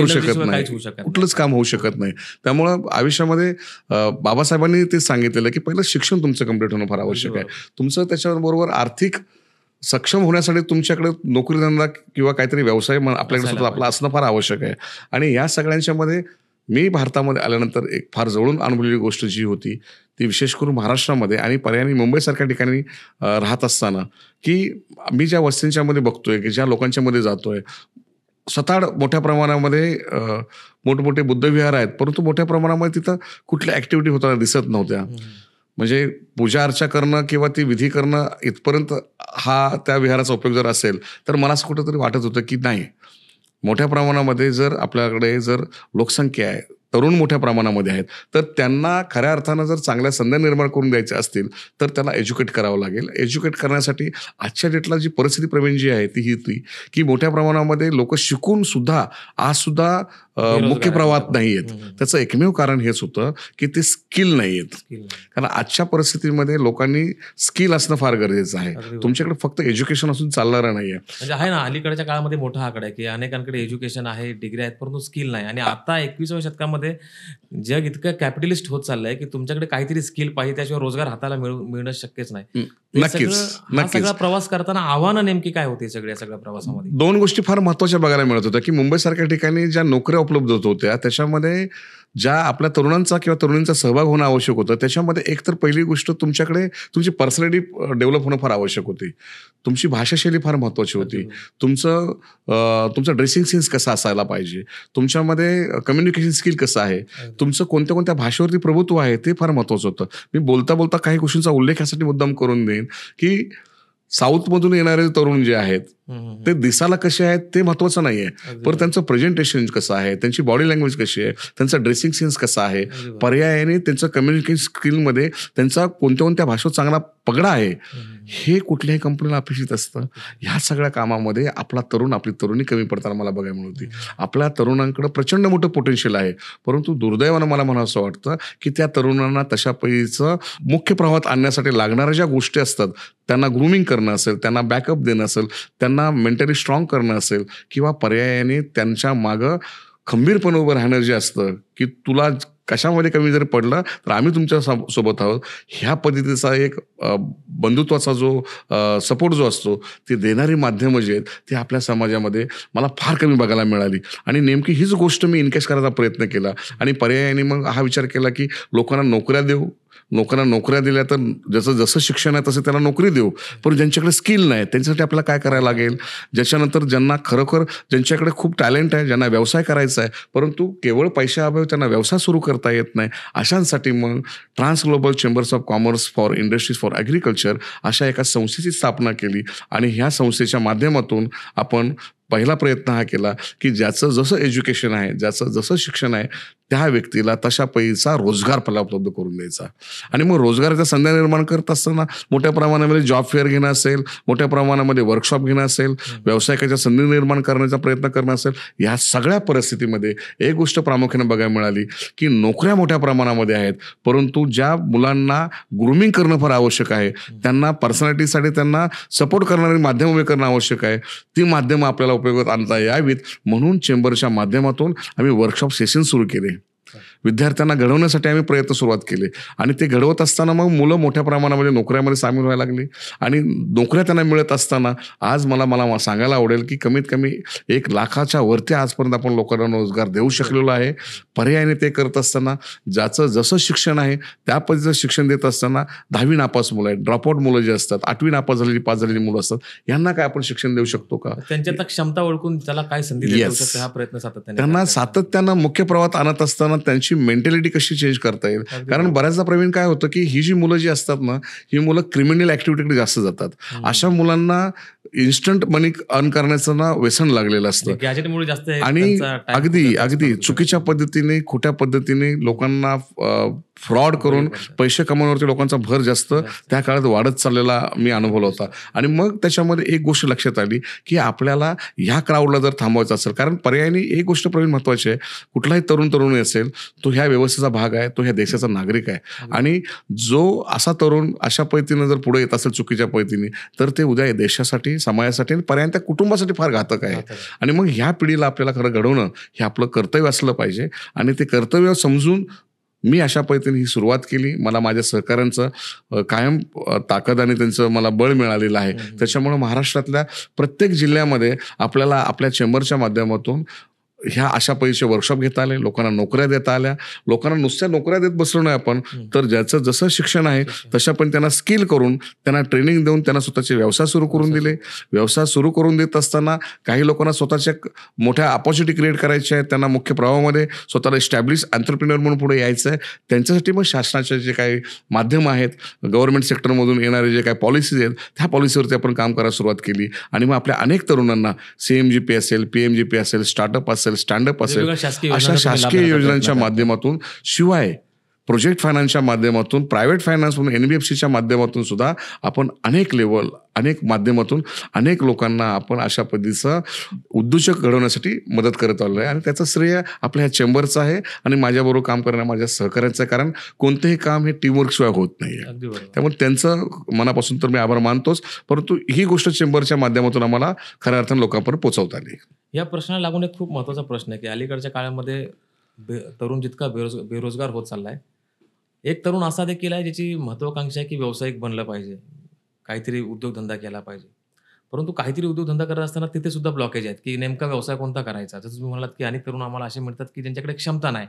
Speaker 1: शकत नाही, कुठलंच काम होऊ शकत नाही. त्यामुळं आयुष्यामध्ये बाबासाहेबांनी ते सांगितलेलं की पहिलं शिक्षण तुमचं कम्प्लीट होणं फार आवश्यक आहे. तुमचं त्याच्याबरोबर आर्थिक सक्षम होण्यासाठी तुमच्याकडे नोकरीधंदा किंवा काहीतरी व्यवसाय आपल्याकडे स्वतः आपला असणं फार आवश्यक आहे. आणि या सगळ्यांच्या मध्ये मी भारतामध्ये आल्यानंतर एक फार जवळून अनुभवलेली गोष्ट जी होती ती विशेष करून महाराष्ट्रामध्ये आणि पर्यायी मुंबईसारख्या ठिकाणी राहत असताना की मी ज्या वस्तींच्या मध्ये बघतोय की ज्या लोकांच्या मध्ये जातोय, स्वतः मोठ्या प्रमाणामध्ये मोठमोठे बुद्धविहार आहेत, परंतु मोठ्या प्रमाणामध्ये तिथं कुठल्या ऍक्टिव्हिटी होताना दिसत नव्हत्या. म्हणजे पूजा अर्चा करणं किंवा ती विधी करणं इथपर्यंत हा त्या विहाराचा उपयोग जर असेल तर मला असं कुठंतरी वाटत होतं की नाही, मोठ्या प्रमाणामध्ये जर आपल्याकडे जर लोकसंख्या आहे, तरुण मोठ्या प्रमाणामध्ये आहेत, तर त्यांना खऱ्या अर्थानं जर चांगल्या संधी निर्माण करून द्यायच्या असतील तर त्याला एज्युकेट करावं लागेल. एज्युकेट करण्यासाठी आजच्या डेटला जी परिस्थिती प्रवीण जी आहे ती ही होती की मोठ्या प्रमाणामध्ये लोक शिकून सुद्धा आज सुद्धा मुख्य प्रवाहात नाही आहेत. त्याचं एकमेव कारण हेच होतं की ते स्किल नाही आहेत. कारण आजच्या परिस्थितीमध्ये लोकांनी स्किल असणं फार गरजेचं आहे. तुमच्याकडे फक्त एज्युकेशन असून चालणारं नाहीये.
Speaker 2: म्हणजे आहे ना, अलीकडच्या काळामध्ये मोठा आकडा आहे की अनेकांकडे एज्युकेशन आहे, डिग्री आहेत, परंतु स्किल नाही. आणि आता 21व्या शतकामध्ये जग इतकं कॅपिटलिस्ट होत चाललंय की तुमच्याकडे काहीतरी स्किल पाहिजे, त्याशिवाय रोजगार हाताला मिळणं शक्यच नाही.
Speaker 1: नक्कीच.
Speaker 2: सगळा प्रवास करताना आव्हानं नेमकी काय होती सगळ्या प्रवासामध्ये?
Speaker 1: दोन गोष्टी फार महत्वाच्या बघायला मिळत होत्या की मुंबईसारख्या ठिकाणी ज्या नोकऱ्या उपलब्ध होत होत्या त्याच्यामध्ये ज्या आपल्या तरुणांचा किंवा तरुणींचा सहभाग होणं आवश्यक होतं त्याच्यामध्ये एक तर पहिली गोष्ट तुमच्याकडे तुमची पर्सनॅलिटी डेव्हलप होणं फार आवश्यक होती. तुमची भाषाशैली फार महत्वाची होती. तुमचा ड्रेसिंग सेन्स कसा असायला पाहिजे, तुमच्यामध्ये कम्युनिकेशन स्किल कसं आहे, तुमचं कोणत्या कोणत्या भाषेवरती प्रभुत्व आहे ते फार महत्वाचं होतं. मी बोलता बोलता काही गोष्टींचा उल्लेख यासाठी मुद्दाम करून देईन की साऊथमधून येणारे तरुण जे आहेत ते दिसायला कसे आहेत ते महत्वाचं नाहीये, पण त्यांचं प्रेझेंटेशन कसं आहे, त्यांची बॉडी लँग्वेज कशी आहे, त्यांचा ड्रेसिंग सेन्स कसा आहे, पर्यायाने त्यांचं कम्युनिकेशन स्किलमध्ये त्यांचा कोणत्या कोणत्या भाषेत चांगला पगडा आहे, हे कुठल्याही कंपनीला अपेक्षित असतं. ह्या सगळ्या कामामध्ये आपला तरुण, आपली तरुणी कमी पडताना मला बघायला मिळते. आपल्या तरुणांकडे प्रचंड मोठं पोटेन्शियल आहे, परंतु दुर्दैवानं मला म्हणावं असं वाटतं की त्या तरुणांना तशा पद्धतीचं मुख्य प्रवाहात आणण्यासाठी लागणाऱ्या ज्या गोष्टी असतात, त्यांना ग्रूमिंग करणं असेल, त्यांना बॅकअप देणं असेल, त्यांना त्यांना मेंटली स्ट्रॉंग करणं असेल किंवा पर्यायाने त्यांच्या मागं खंबीरपणे उभं राहणं जे असतं की तुला कशामध्ये कमी जर पडलं तर आम्ही तुमच्या सोबत आहोत, ह्या पद्धतीचा एक बंधुत्वाचा जो सपोर्ट जो असतो ते देणारी माध्यमं जे आहेत ते आपल्या समाजामध्ये मला फार कमी बघायला मिळाली. आणि नेमकी हीच गोष्ट मी इनकेस करायचा प्रयत्न केला आणि पर्यायाने मग हा विचार केला की लोकांना नोकऱ्या देऊ, लोकांना नोकऱ्या दिल्या तर जसं जसं शिक्षण आहे तसं त्यांना नोकरी देऊ, पण ज्यांच्याकडे स्किल नाही त्यांच्यासाठी आपल्याला काय करायला लागेल, ज्याच्यानंतर ज्यांना खरोखर ज्यांच्याकडे खूप टॅलेंट आहे, ज्यांना व्यवसाय करायचा आहे परंतु केवळ पैशाअभावी त्यांना व्यवसाय सुरू करता येत नाही, अशांसाठी मग trans global chambers of commerce for industries for agriculture अशा एका संस्थेची स्थापना केली. आणि ह्या संस्थेच्या माध्यमातून आपण पहिला प्रयत्न हा केला की ज्याचं जसं एज्युकेशन आहे, ज्याचं जसं शिक्षण आहे त्या व्यक्तीला तशा पैसा रोजगार पहिला उपलब्ध करून द्यायचा. आणि मग रोजगाराच्या संधी निर्माण करत असताना मोठ्या प्रमाणामध्ये जॉब फेअर घेणं असेल, मोठ्या प्रमाणामध्ये वर्कशॉप घेणं असेल, व्यावसायिकाच्या संधी निर्माण करण्याचा प्रयत्न करणं असेल, या सगळ्या परिस्थितीमध्ये एक गोष्ट प्रामुख्याने बघायला मिळाली की नोकऱ्या मोठ्या प्रमाणामध्ये आहेत परंतु ज्या मुलांना ग्रूमिंग करणं फार आवश्यक आहे, त्यांना पर्सनॅलिटीसाठी त्यांना सपोर्ट करणारी माध्यम उभे करणं आवश्यक आहे, ती माध्यमं आपल्याला उपयोगात आणता यावीत म्हणून चेंबरच्या माध्यमातून आम्ही वर्कशॉप सेशन सुरू केले. विद्यार्थ्यांना घडवण्यासाठी आम्ही प्रयत्न सुरुवात केले आणि ते घडवत असताना मग मुलं मोठ्या प्रमाणामध्ये नोकऱ्यामध्ये सामील व्हायला लागली. आणि नोकऱ्या त्यांना मिळत असताना आज मला सांगायला आवडेल की कमीत कमी 1,00,000च्या वरती आजपर्यंत आपण लोकांना रोजगार देऊ शकलेलो आहे. पर्यायाने ते करत असताना ज्याचं जसं शिक्षण आहे त्या पद्धतीचं शिक्षण देत असताना 10वी नापास मुलं आहेत, ड्रॉपआउट मुलं जे असतात, 8वी नापास झालेली, पास झालेली मुलं असतात, यांना काय आपण शिक्षण देऊ शकतो का?
Speaker 2: त्यांच्यात क्षमता ओळखून त्याला काय संधी देऊ शकतो हा प्रयत्न सातत्याने
Speaker 1: त्यांना सातत्यानं मुख्य प्रवाहात आणत असताना त्यांची मेंटॅलिटी कशी चेंज करता येईल. कारण बऱ्याचदा प्रवीण काय होतं की ही जी मुलं जी असतात ना, ही मुलं क्रिमिनल ऍक्टिव्हिटीकडे जास्त जातात. अशा मुलांना इन्स्टंट मनी अर्न करण्याचं ना व्यसन लागलेलं असतं
Speaker 2: गॅजेटमुळे जास्त
Speaker 1: आणि अगदी चुकीच्या पद्धतीने, खोट्या पद्धतीने लोकांना फ्रॉड करून पैसे कमवण्यावरती लोकांचा भर जास्त त्या काळात वाढत चाललेला मी अनुभवला होता. आणि मग त्याच्यामध्ये एक गोष्ट लक्षात आली की आपल्याला ह्या क्राऊडला जर थांबवायचं असेल, कारण पर्यायाने एक गोष्ट प्रवीण महत्वाची आहे, कुठलाही तरुणी असेल तो ह्या व्यवस्थेचा भाग आहे, तो ह्या देशाचा नागरिक आहे. आणि जो असा तरुण अशा पद्धतीने जर पुढे येत असेल चुकीच्या पद्धतीने तर ते उद्या देशासाठी, समाजासाठी आणि पर्यायाने त्या कुटुंबासाठी फार घातक आहे. आणि मग ह्या पिढीला आपल्याला खरं घडवणं हे आपलं कर्तव्य असलं पाहिजे. आणि ते कर्तव्य समजून मी अशा पद्धतीने ही सुरुवात केली. मला माझ्या सहकाऱ्यांचं कायम ताकद आणि त्यांचं मला बळ मिळालेलं आहे. त्याच्यामुळे महाराष्ट्रातल्या प्रत्येक जिल्ह्यामध्ये आपल्याला आपल्या चेंबरच्या माध्यमातून ह्या अशा पैसे वर्कशॉप घेता आले, लोकांना नोकऱ्या देता आल्या. लोकांना नुसत्या नोकऱ्या देत बसलो नाही आपण, तर ज्याचं जसं शिक्षण आहे तशा पण त्यांना स्किल करून, त्यांना ट्रेनिंग देऊन त्यांना स्वतःचे व्यवसाय सुरू करून दिले. व्यवसाय सुरू करून देत असताना काही लोकांना स्वतःच्या मोठ्या अपॉर्च्युनिटी क्रिएट करायच्या आहेत, त्यांना मुख्य प्रवाहामध्ये स्वतःला एस्टॅब्लिश एंटरप्रेन्योर म्हणून पुढे यायचं आहे. त्यांच्यासाठी मग शासनाचे जे काही माध्यम आहेत, गव्हर्नमेंट सेक्टरमधून येणारे जे काही पॉलिसीज आहेत त्या पॉलिसीवरती आपण काम करायला सुरुवात केली. आणि मग आपल्या अनेक तरुणांना CMGP असेल, PMGP असेल, स्टार्टअप असेल, स्टँडअप असेल, अशा शासकीय योजनांच्या माध्यमातून, शिवाय प्रोजेक्ट फायनान्सच्या माध्यमातून, प्रायव्हेट फायनान्स म्हणून NBFCच्या माध्यमातून सुद्धा आपण अनेक लेवल, अनेक माध्यमातून अनेक लोकांना आपण अशा पद्धतीचं उद्योजक घडवण्यासाठी मदत करत आलो आहे. आणि त्याचं श्रेय आपल्या ह्या चेंबरचं आहे आणि माझ्याबरोबर काम करणाऱ्या माझ्या सहकार्याचं आहे. कारण कोणतेही काम हे टीमवर्कशिवाय होत नाही आहे. त्यामुळे त्यांचं मनापासून तर मी आभार मानतोच, परंतु ही गोष्ट चेंबरच्या माध्यमातून आम्हाला खऱ्या अर्थानं लोकांपर्यंत पोहोचवता आली.
Speaker 2: या प्रश्नाला लागून एक खूप महत्त्वाचा प्रश्न आहे की अलीकडच्या काळामध्ये तरुण जितका बेरोजगार होत चाललाय, एक तरुण असा देखील आहे ज्याची महत्वाकांक्षा आहे की व्यावसायिक बनलं पाहिजे, काहीतरी उद्योगधंदा केला पाहिजे. परंतु काहीतरी उद्योगधंदा करत असताना तिथे सुद्धा ब्लॉकेज आहेत की नेमका व्यवसाय कोणता करायचा. जसं तुम्ही म्हणालात की अनेक तरुण आम्हाला असे मिळतात की ज्यांच्याकडे क्षमता नाही,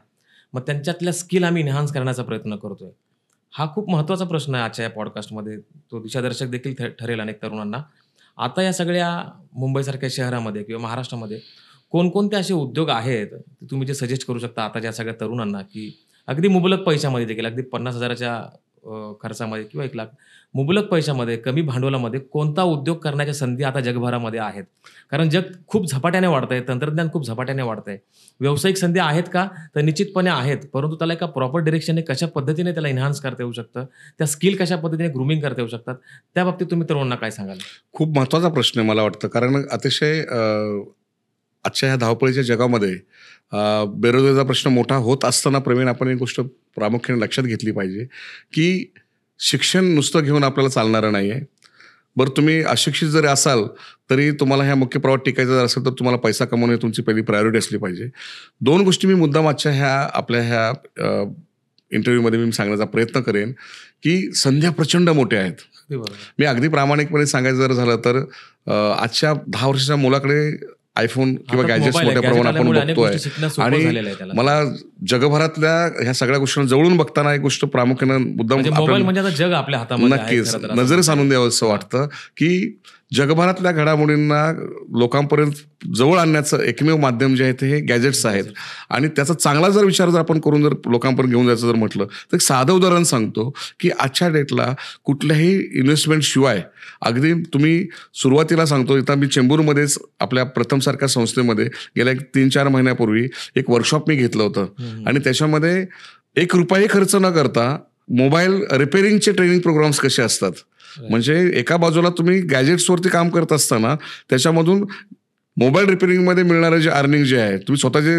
Speaker 2: मग त्यांच्यातल्या स्किल आम्ही एनहान्स करण्याचा प्रयत्न करतोय. हा खूप महत्त्वाचा प्रश्न आहे आजच्या या पॉडकास्टमध्ये. तो दिशादर्शक देखील ठरेल अनेक तरुणांना. आता या सगळ्या मुंबईसारख्या शहरामध्ये किंवा महाराष्ट्रामध्ये कोणकोणते असे उद्योग आहेत तुम्ही जे सजेस्ट करू शकता आता ज्या सगळ्या तरुणांना की अगदी मुबलक पैशामध्ये देखील, अगदी 50,000च्या खर्चामध्ये किंवा 1,00,000 मुबलक पैशामध्ये, कमी भांडवलामध्ये कोणता उद्योग करण्याच्या संधी आता जगभरामध्ये आहेत? कारण जग खूप झपाट्याने वाढतंय, तंत्रज्ञान खूप झपाट्याने वाढतंय. व्यावसायिक संधी आहेत का? तर निश्चितपणे आहेत, परंतु त्याला एका प्रॉपर डिरेक्शनने कशा पद्धतीने त्याला एन्हान्स करता येऊ शकतं, त्या स्किल कशा पद्धतीने ग्रूमिंग करता येऊ शकतात, त्या बाबतीत तुम्ही तरुणांना काय सांगाल?
Speaker 1: खूप महत्त्वाचा प्रश्न आहे मला वाटतं. कारण अतिशय आजच्या ह्या धावपळीच्या जगामध्ये बेरोजगारीचा प्रश्न मोठा होत असताना प्रवीण आपण एक गोष्ट प्रामुख्याने लक्षात घेतली पाहिजे की शिक्षण नुसतं घेऊन आपल्याला चालणारं नाही आहे. बरं तुम्ही अशिक्षित जरी असाल तरी तुम्हाला ह्या मुख्य प्रवाहात टिकायचं जर असेल तर तुम्हाला पैसा कमवणे तुमची पहिली प्रायोरिटी असली पाहिजे. 2 गोष्टी मी मुद्दाम आजच्या आपल्या ह्या इंटरव्ह्यूमध्ये मी सांगण्याचा प्रयत्न करेन की संध्या प्रचंड मोठ्या आहेत. मी अगदी प्रामाणिकपणे सांगायचं जर झालं तर आजच्या 10 वर्षाच्या मुलाकडे आयफोन किंवा गॅजेट्स मोठ्या प्रमाणात आपण बघतोय आणि मला जगभरातल्या ह्या सगळ्या गोष्टींना जवळून बघताना एक गोष्ट प्रामुख्याने मुद्दाम
Speaker 2: जग आपल्या हातामध्ये
Speaker 1: नक्कीच नजरेस आणून द्यावं असं वाटतं की जगभरातल्या घडामोडींना लोकांपर्यंत जवळ आणण्याचं एकमेव माध्यम जे आहे ते हे गॅजेट्स आहेत. आणि त्याचा चांगला जर विचार जर आपण करून जर लोकांपर्यंत घेऊन जायचं जर म्हटलं तर एक साधं उदाहरण सांगतो की आजच्या डेटला कुठल्याही इन्व्हेस्टमेंट शिवाय अगदी तुम्ही सुरुवातीला सांगतो इथं मी चेंबूरमध्येच आपल्या प्रथमसारख्या संस्थेमध्ये गेल्या 3-4 महिन्यापूर्वी एक वर्कशॉप मी घेतलं होतं आणि त्याच्यामध्ये ₹1 खर्च न करता मोबाईल रिपेअरिंगचे ट्रेनिंग प्रोग्राम्स कसे असतात. म्हणजे एका बाजूला तुम्ही गॅजेट्सवरती काम करत असताना त्याच्यामधून मोबाईल रिपेअरिंगमध्ये मिळणारं जे अर्निंग जे आहे तुम्ही स्वतःचे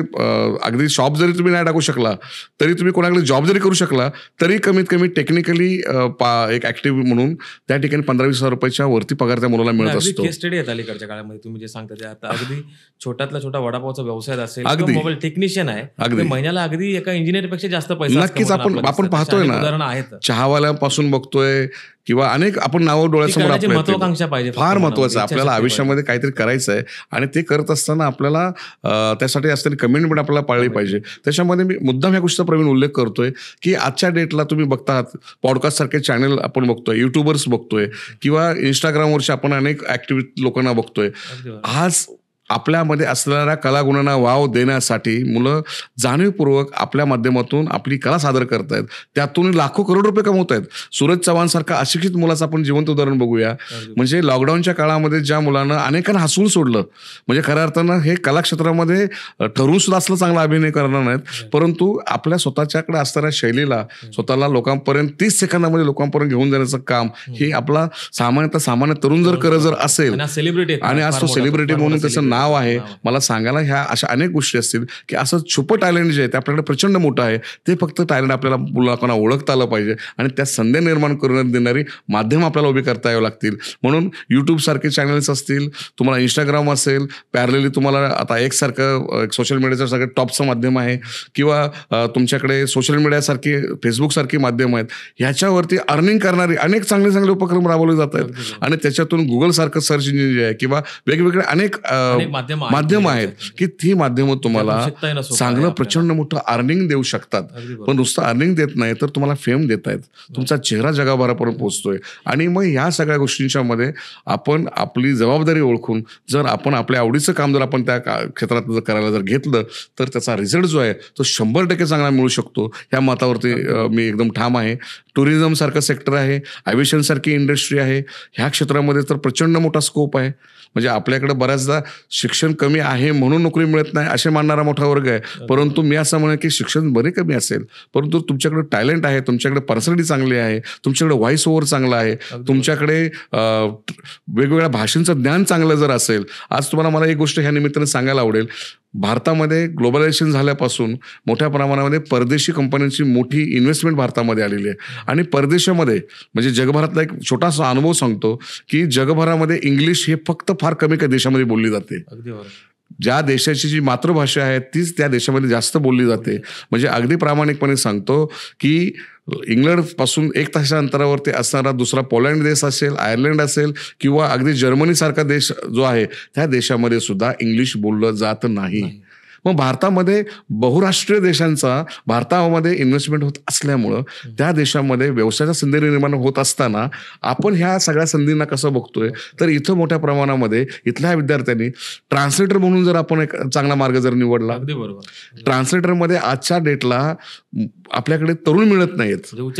Speaker 1: अगदी शॉप जरी तुम्ही नाही टाकू शकला तरी तुम्ही कोणाकडे जॉब जरी करू शकला तरी कमीत कमी टेक्निकली एक ऍक्टिव्ह म्हणून त्या ठिकाणी 15-20 हजार रुपयाच्या वरती पगार त्या मुलाला मिळत असतो.
Speaker 2: केस स्टडी आहे अलीकडच्या काळामध्ये तुम्ही जे सांगता ते आता अगदी छोट्यातला छोटा वडापावचा व्यवसाय असेल मोबाईल टेक्निशियन आहे महिन्याला अगदी एका इंजिनियरपेक्षा जास्त पैसा
Speaker 1: नक्कीच आपण पाहतोय ना चहावाल्यापासून बघतोय किंवा अनेक आपण नावं डोळ्यासमोर
Speaker 2: महत्वाकांक्षा पाहिजे
Speaker 1: फार महत्वाचं आपल्याला आयुष्यामध्ये काहीतरी करायचं आहे आणि ते करत असताना आपल्याला त्यासाठी असलेली कमिटमेंट आपल्याला पाळली पाहिजे. त्याच्यामध्ये मी मुद्दाम ह्या गोष्टीचा प्रवीण उल्लेख करतोय की आजच्या डेटला तुम्ही बघतात पॉडकास्ट सारखे चॅनल आपण बघतोय युट्यूबर्स बघतोय किंवा इंस्टाग्रामवरचे आपण अनेक ऍक्टिव्ह लोकांना बघतोय. आज आपल्यामध्ये असणाऱ्या कलागुणांना वाव देण्यासाठी मुलं जाणीवपूर्वक आपल्या माध्यमातून आपली कला सादर करतायत त्यातून लाखो करोड रुपये कमवत आहेत. सूरज चव्हाण सारखा अशिक्षित मुलाचं आपण जिवंत उदाहरण बघूया. म्हणजे लॉकडाऊनच्या काळामध्ये ज्या मुलानं अनेकांना हसून सोडलं म्हणजे खऱ्या अर्थानं हे कला क्षेत्रामध्ये ठरवून सुद्धा असलं चांगला अभिनय करणार नाहीत परंतु आपल्या स्वतःच्याकडे असणाऱ्या शैलीला स्वतःला लोकांपर्यंत 30 सेकंदामध्ये लोकांपर्यंत घेऊन जाण्याचं काम हे आपला सामान्य तरुण जर करत जर असेल आणि आज तो सेलिब्रिटी म्हणून त्याचं नाव आहे. मला सांगायला ह्या अशा अनेक गोष्टी असतील की असं छुपं टॅलेंट जे आहे ते आपल्याकडे प्रचंड मोठं आहे. ते फक्त टॅलेंट आपल्याला लोकांना ओळखता आलं पाहिजे आणि त्या संधी निर्माण करून देणारी माध्यम आपल्याला उभी करता यावं लागतील. म्हणून युट्यूब सारखे चॅनल्स असतील तुम्हाला इंस्टाग्राम असेल पॅरलेली तुम्हाला आता एक सारखं सोशल मीडियाचं सगळं टॉपचं माध्यम आहे किंवा तुमच्याकडे सोशल मीडियासारखी फेसबुक सारखी माध्यम आहेत. ह्याच्यावरती अर्निंग करणारी अनेक चांगले उपक्रम राबवले जात आहेत आणि त्याच्यातून गुगल सारखं सर्च इंजिन जे आहे किंवा वेगवेगळे अनेक माध्यम आहेत की ती माध्यमं तुम्हाला चांगलं प्रचंड मोठं अर्निंग देऊ शकतात. पण नुसतं अर्निंग देत नाही तर तुम्हाला फेम देत आहेत तुमचा चेहरा जगाभरापर्यंत पोहोचतोय. आणि मग ह्या सगळ्या गोष्टींच्या मध्ये आपण आपली जबाबदारी ओळखून जर आपण आपल्या आवडीचं काम जर आपण त्या क्षेत्रात जर करायला जर घेतलं तर त्याचा रिझल्ट जो आहे तो 100% चांगला मिळू शकतो. ह्या मतावरती मी एकदम ठाम आहे. टुरिझम सारखं सेक्टर आहे एव्हिएशन सारखी इंडस्ट्री आहे ह्या क्षेत्रामध्ये तर प्रचंड मोठा स्कोप आहे. म्हणजे आपल्याकडे बऱ्याचदा शिक्षण कमी आहे म्हणून नोकरी मिळत नाही असे मानणारा मोठा वर्ग आहे. परंतु मी असं म्हणेन की शिक्षण बरे कमी असेल परंतु तुमच्याकडे टॅलेंट आहे तुमच्याकडे पर्सनॅलिटी चांगली आहे तुमच्याकडे व्हॉइस ओव्हर चांगला आहे तुमच्याकडे वेगवेगळ्या भाषांचं ज्ञान चांगलं जर असेल. आज तुम्हाला मला एक गोष्ट ह्या निमित्ताने सांगायला आवडेल. भारतामध्ये ग्लोबलायझेशन झाल्यापासून मोठ्या प्रमाणामध्ये परदेशी कंपन्यांची मोठी इन्व्हेस्टमेंट भारतामध्ये आलेली आहे आणि परदेशामध्ये म्हणजे जगभरातला एक छोटासा अनुभव सांगतो की जगभरामध्ये इंग्लिश हे फक्त फार कमी काही देशामध्ये बोलली जाते. ज्या देशाची जी मातृभाषा आहे तीच त्या देशामध्ये जास्त बोलली जाते. म्हणजे अगदी प्रामाणिकपणे सांगतो की इंग्लंड पासून 1 तासाच्या अंतरावरती असणारा दुसरा पोलंड देश असेल आयर्लंड असेल किंवा अगदी जर्मनी सारखा देश जो आहे त्या देशामध्ये सुद्धा इंग्लिश बोललं जात नाही. मग भारतामध्ये बहुराष्ट्रीय देशांचा भारतामध्ये इन्व्हेस्टमेंट होत असल्यामुळं त्या देशामध्ये व्यवसायाच्या संधी निर्माण होत असताना आपण ह्या सगळ्या संधींना कसं बघतोय तर इथं मोठ्या प्रमाणामध्ये इथल्या विद्यार्थ्यांनी ट्रान्सलेटर म्हणून जर आपण एक चांगला मार्ग जर निवडला ट्रान्सलेटरमध्ये आजच्या डेटला आपल्याकडे तरुण मिळत नाहीत.
Speaker 2: उच्च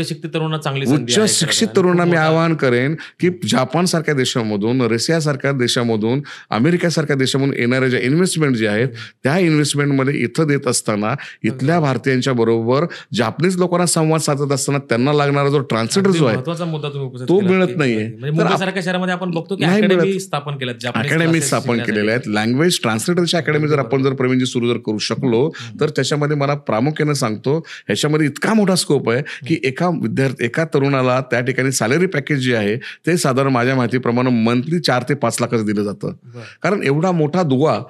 Speaker 1: शिक्षित तरुणांना मी आवाहन करेन की जापान सारख्या देशामधून रशिया सारख्या देशामधून अमेरिका सारख्या देशामधून येणाऱ्या ज्या इन्व्हेस्टमेंट जे आहेत त्या इन्व्हेस्टमेंट प्लेसमेंटमध्ये इथं देत असताना इथल्या भारतीयांच्या बरोबर जापनीज लोकांना संवाद साधत असताना त्यांना लागणारा जो ट्रान्सलेटर जो आहे
Speaker 2: महत्वाचा मुद्दा तुम्ही उपस्थित
Speaker 1: तो
Speaker 2: केलात
Speaker 1: मिळत
Speaker 2: की
Speaker 1: नाहीये.
Speaker 2: म्हणजे मुंबईसारख्या शहरामध्ये आपण बघतो की
Speaker 1: नाही मिळत.
Speaker 2: अकॅडमी स्थापन केल्यात जापनीज
Speaker 1: अकॅडमी
Speaker 2: classes
Speaker 1: स्थापन
Speaker 2: शिकण्यासाठी.
Speaker 1: केलेल्या आहेत. लँग्वेज ट्रान्सलेटरच्या अकॅडमी जर आपण जर प्रवीणजी सुरू जर करू शकलो तर त्याच्यामध्ये मला प्रामुख्याने सांगतो ह्याच्यामध्ये इतका मोठा स्कोप आहे की एका तरुणाला त्या ठिकाणी सॅलरी पॅकेज जे आहे ते साधारण माझ्या माहितीप्रमाणे मंथली 4 ते 5 लाखच दिलं जातं.
Speaker 2: बरं.
Speaker 1: कारण एवढा मोठा दुवा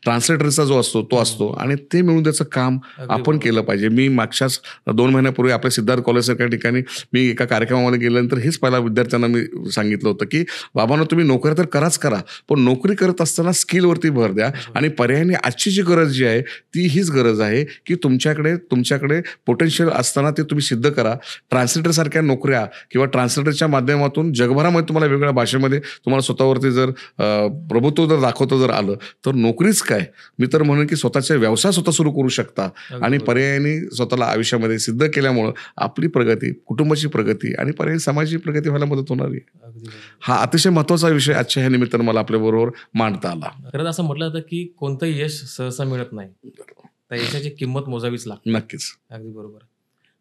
Speaker 1: ट्रान्सलेटरचा जो असतो तो असतो आणि ते मिळून त्याचं काम आपण केलं पाहिजे. मी मागच्याच 2 महिन्यापूर्वी आपल्या सिद्धार्थ कॉलेजसारख्या ठिकाणी मी एका कार्यक्रमामध्ये गेल्यानंतर हेच पहिला विद्यार्थ्यांना मी सांगितलं होतं की बाबांनो तुम्ही नोकरी तर करा पण नोकरी करत असताना स्किलवरती भर द्या आणि पर्यायाने आजची जी गरज जी आहे ती हीच गरज आहे की तुमच्याकडे पोटेन्शियल असताना ते तुम्ही सिद्ध करा. ट्रान्सलेटरसारख्या नोकऱ्या किंवा ट्रान्सलेटरच्या माध्यमातून जगभरामध्ये तुम्हाला वेगवेगळ्या भाषेमध्ये तुम्हाला स्वतःवरती जर प्रभुत्व जर दाखवता जर आलं तर नोकरीच काय, मी तर म्हणून की स्वतःचे व्यवसाय स्वतः सुरू करू शकता आणि पर्यायाने स्वतःला आयुष्यामध्ये सिद्ध केल्यामुळं आपली प्रगती, कुटुंबाची प्रगती आणि पर्यायी समाजाची प्रगती व्हायला मदत होणार आहे. हा अतिशय महत्वाचा विषय आजच्या ह्या निमित्तानं मला आपल्याबरोबर मांडता आला.
Speaker 2: खरंच असं म्हटलं जातं की कोणतंही यश सहसा मिळत नाही, त्या यशाची किंमत मोजावीच लागते.
Speaker 1: नक्कीच.
Speaker 2: अगदी बरोबर.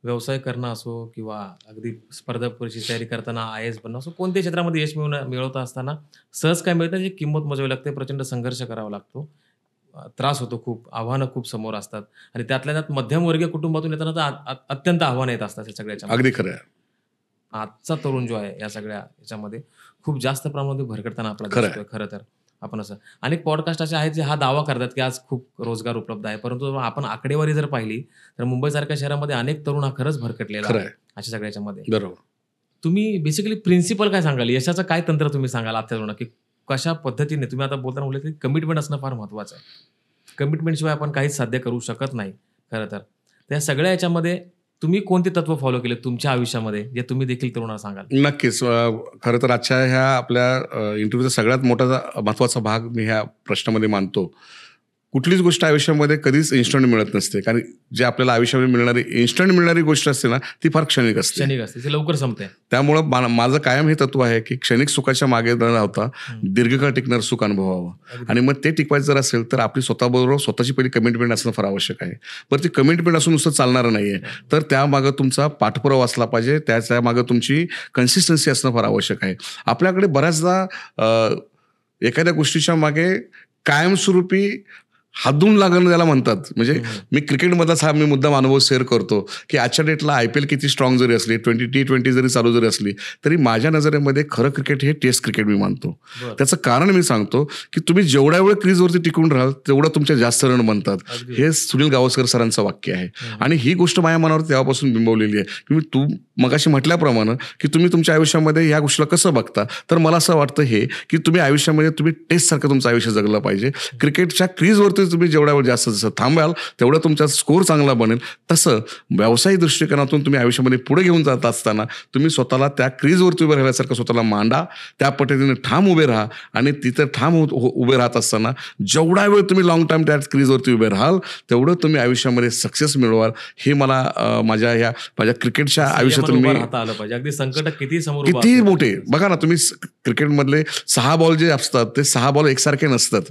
Speaker 2: व्यवसाय करणं असो किंवा अगदी स्पर्धा परीक्षेची तयारी करताना IAS बनणं असो, कोणत्याही क्षेत्रामध्ये यश मिळवता असताना सहज काय मिळतं, याची किंमत मोजावी लागते, प्रचंड संघर्ष करावा लागतो, त्रास होतो, खूप आव्हानं खूप समोर असतात आणि त्यातल्या त्यात मध्यमवर्गीय कुटुंबातून येताना तर अत्यंत आव्हानं येत असतात या सगळ्याच्या.
Speaker 1: अगदी खरं आहे.
Speaker 2: आजचा तरुण जो आहे या सगळ्या याच्यामध्ये खूप जास्त प्रमाणात भरकटताना आपल्याला
Speaker 1: खरं
Speaker 2: दिसतोय. खरं तर आपण असं अनेक पॉडकास्ट असे आहेत जे हा दावा करतात की आज खूप रोजगार उपलब्ध आहे, परंतु आपण आकडेवारी जर पाहिली तर मुंबईसारख्या शहरामध्ये अनेक तरुण हा खरंच भरकटलेला
Speaker 1: खरं
Speaker 2: आहे
Speaker 1: आहे.
Speaker 2: अशा सगळ्याच्यामध्ये.
Speaker 1: बरोबर.
Speaker 2: तुम्ही बेसिकली प्रिन्सिपल काय सांगाल, यशाचं काय तंत्र तुम्ही सांगाल आजच्या तरुणाला, की कशा पद्धतीने तुम्ही आता बोलताना बोलले की कमिटमेंट असणं फार महत्वाचं आहे. कमिटमेंट शिवाय आपण काहीच साध्य करू शकत नाही खरं तर. त्या सगळ्या याच्यामध्ये तुम्ही कोणते तत्व फॉलो केले तुमच्या आयुष्यामध्ये जे तुम्ही देखील तरुणाला सांगाल?
Speaker 1: नक्कीच. खरं तर आजच्या ह्या आपल्या इंटरव्ह्यूचा सगळ्यात मोठा महत्वाचा भाग मी ह्या प्रश्नामध्ये मानतो. कुठलीच गोष्ट आयुष्यामध्ये कधीच इन्स्टंट मिळत नसते, कारण जे आपल्याला आयुष्यामध्ये इन्स्टंट मिळणारी गोष्ट असते ना ती फार क्षणिक असते.
Speaker 2: क्षणिक असते, ते लवकर संपते.
Speaker 1: त्यामुळं माझं कायम हे तत्व आहे की क्षणिक सुखाच्या मागे न राहता दीर्घकाळ टिकणारं सुख अनुभवावं आणि मग ते टिकवायचं जर असेल तर आपली स्वतःबरोबर स्वतःची पहिली कमिटमेंट असणं फार आवश्यक आहे. बरं, ती कमिटमेंट असून नुसतं चालणारं नाहीये, तर त्यामागं तुमचा पाठपुरावा असला पाहिजे, त्यामागं तुमची कन्सिस्टन्सी असणं फार आवश्यक आहे. आपल्याकडे बऱ्याचदा एखाद्या गोष्टीच्या मागे कायमस्वरूपी हादून लागणं त्याला म्हणतात. म्हणजे मी क्रिकेटमधलाच हा मी मुद्दाम अनुभव शेअर करतो की आजच्या डेटला IPL किती स्ट्रॉंग जरी असली, T20 जरी चालू जरी असली, तरी माझ्या नजरेमध्ये खरं क्रिकेट हे टेस्ट क्रिकेट मी मानतो. त्याचं कारण मी सांगतो की तुम्ही जेवढ्या वेळ क्रीजवरती टिकून राहाल तेवढं तुमच्या जास्त रन बनतात. हे सुनील गावस्कर सरांचं वाक्य आहे आणि ही गोष्ट माझ्या मनावर तेव्हापासून बिंबवलेली आहे की तू मगाशी म्हटल्याप्रमाणे की तुम्ही तुमच्या आयुष्यामध्ये ह्या गोष्टीला कसं बघता, तर मला असं वाटतं हे की तुम्ही आयुष्यामध्ये तुम्ही टेस्टसारखं तुमचं आयुष्य जगलं पाहिजे. क्रिकेटच्या क्रीजवरती तुम्ही जेवढ्या वेळ जास्त जसं थांबाल तेवढं तुमचा स्कोर चांगला बनेल. तसं व्यावसायिक दृष्टिकोनातून तुम्ही आयुष्यामध्ये पुढे घेऊन जात असताना तुम्ही स्वतःला त्या क्रीजवरती उभे राहिल्यासारखं स्वतःला मांडा, त्या पद्धतीने ठाम उभे राहा आणि तिथं ठाम उभे राहत असताना जेवढा वेळ तुम्ही लॉंग टाइम त्या क्रीजवरती उभे राहाल तेवढं तुम्ही आयुष्यामध्ये सक्सेस मिळवाल. हे मला माझ्या क्रिकेटच्या आयुष्यातून मी
Speaker 2: आलं पाहिजे. अगदी संकट
Speaker 1: किती मोठे बघा ना, तुम्ही क्रिकेटमधले 6 बॉल जे असतात ते 6 बॉल एकसारखे नसतात.